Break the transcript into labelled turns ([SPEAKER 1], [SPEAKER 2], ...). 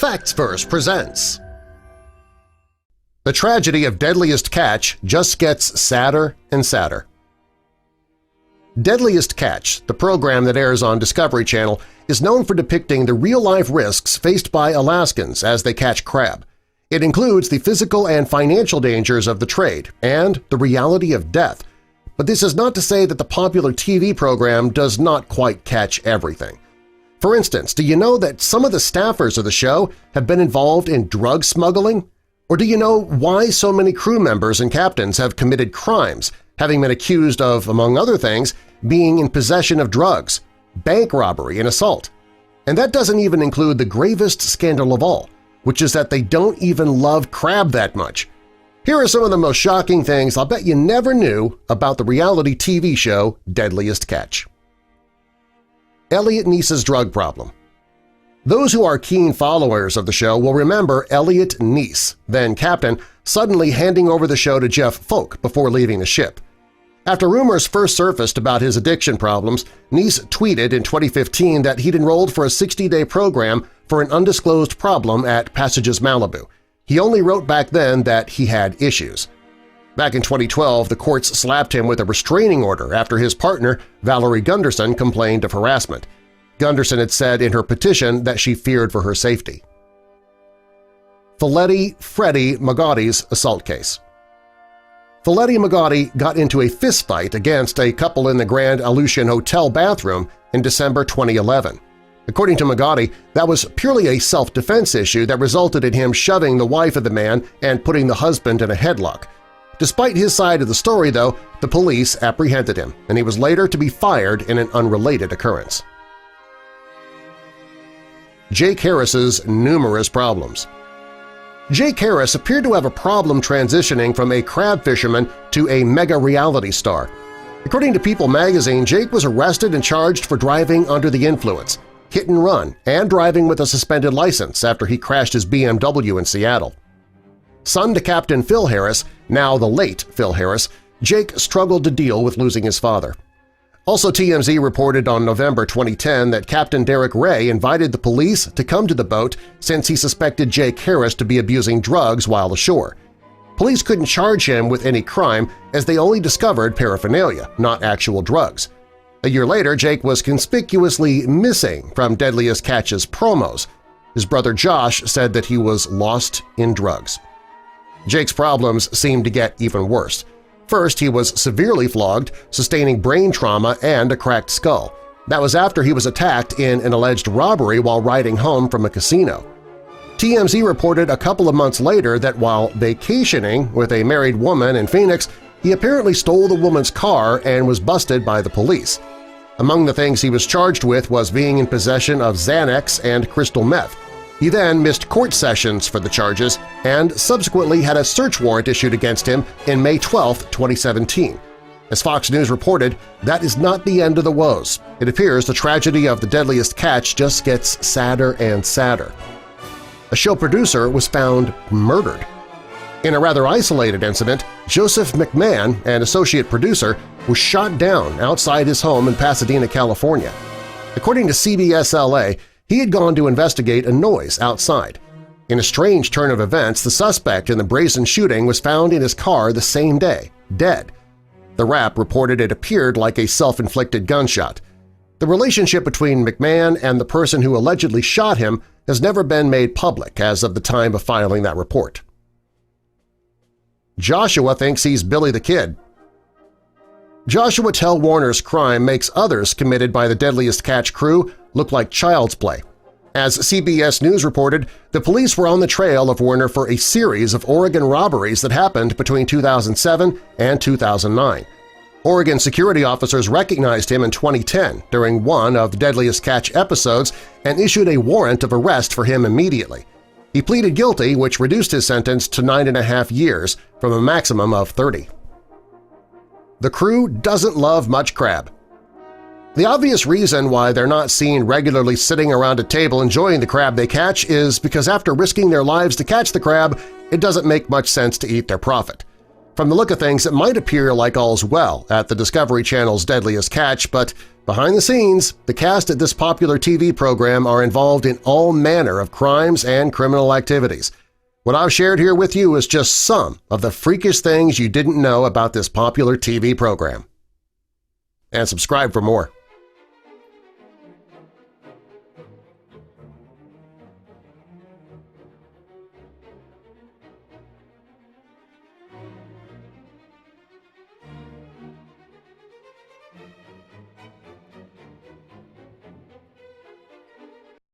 [SPEAKER 1] Facts Verse presents. The tragedy of Deadliest Catch just gets sadder and sadder. Deadliest Catch, the program that airs on Discovery Channel, is known for depicting the real-life risks faced by Alaskans as they catch crab. It includes the physical and financial dangers of the trade and the reality of death. But this is not to say that the popular TV program does not quite catch everything. For instance, do you know that some of the staffers of the show have been involved in drug smuggling? Or do you know why so many crew members and captains have committed crimes, having been accused of, among other things, being in possession of drugs, bank robbery, and assault? And that doesn't even include the gravest scandal of all, which is that they don't even love crab that much. Here are some of the most shocking things I'll bet you never knew about the reality TV show Deadliest Catch. Elliott Neese's drug problem. Those who are keen followers of the show will remember Elliott Neese, then captain, suddenly handing over the show to Jeff Folk before leaving the ship. After rumors first surfaced about his addiction problems, Neese tweeted in 2015 that he'd enrolled for a 60-day program for an undisclosed problem at Passages Malibu. He only wrote back then that he had issues. Back in 2012, the courts slapped him with a restraining order after his partner, Valerie Gunderson, complained of harassment. Gunderson had said in her petition that she feared for her safety. Freddy Maugatai's assault case. Freddy Maugatai got into a fistfight against a couple in the Grand Aleutian Hotel bathroom in December 2011. According to Maugatai, that was purely a self-defense issue that resulted in him shoving the wife of the man and putting the husband in a headlock. Despite his side of the story, though, the police apprehended him, and he was later to be fired in an unrelated occurrence. Jake Harris's numerous problems. Jake Harris appeared to have a problem transitioning from a crab fisherman to a mega-reality star. According to People magazine, Jake was arrested and charged for driving under the influence, hit and run, and driving with a suspended license after he crashed his BMW in Seattle. Son to Captain Phil Harris, now the late Phil Harris, Jake struggled to deal with losing his father. Also, TMZ reported on November 2010 that Captain Derek Ray invited the police to come to the boat since he suspected Jake Harris to be abusing drugs while ashore. Police couldn't charge him with any crime as they only discovered paraphernalia, not actual drugs. A year later, Jake was conspicuously missing from Deadliest Catch's promos. His brother Josh said that he was lost in drugs. Jake's problems seemed to get even worse. First, he was severely flogged, sustaining brain trauma and a cracked skull. That was after he was attacked in an alleged robbery while riding home from a casino. TMZ reported a couple of months later that while vacationing with a married woman in Phoenix, he apparently stole the woman's car and was busted by the police. Among the things he was charged with was being in possession of Xanax and crystal meth. He then missed court sessions for the charges and subsequently had a search warrant issued against him in May 12, 2017. As Fox News reported, that is not the end of the woes. It appears the tragedy of the Deadliest Catch just gets sadder and sadder. A show producer was found murdered. In a rather isolated incident, Joseph McMahon, an associate producer, was shot down outside his home in Pasadena, California. According to CBS LA, he had gone to investigate a noise outside. In a strange turn of events, the suspect in the brazen shooting was found in his car the same day, dead. The Wrap reported it appeared like a self-inflicted gunshot. The relationship between McMahon and the person who allegedly shot him has never been made public as of the time of filing that report. Joshua thinks he's Billy the Kid. Joshua Tell Warner's crime makes others committed by the Deadliest Catch crew look like child's play. As CBS News reported, the police were on the trail of Warner for a series of Oregon robberies that happened between 2007 and 2009. Oregon security officers recognized him in 2010 during one of the Deadliest Catch episodes and issued a warrant of arrest for him immediately. He pleaded guilty, which reduced his sentence to 9.5 years from a maximum of 30. The crew doesn't love much crab. The obvious reason why they're not seen regularly sitting around a table enjoying the crab they catch is because after risking their lives to catch the crab, it doesn't make much sense to eat their profit. From the look of things, it might appear like all's well at the Discovery Channel's Deadliest Catch, but Behind the scenes, the cast at this popular TV program are involved in all manner of crimes and criminal activities. What I've shared here with you is just some of the freakish things you didn't know about this popular TV program. And subscribe for more.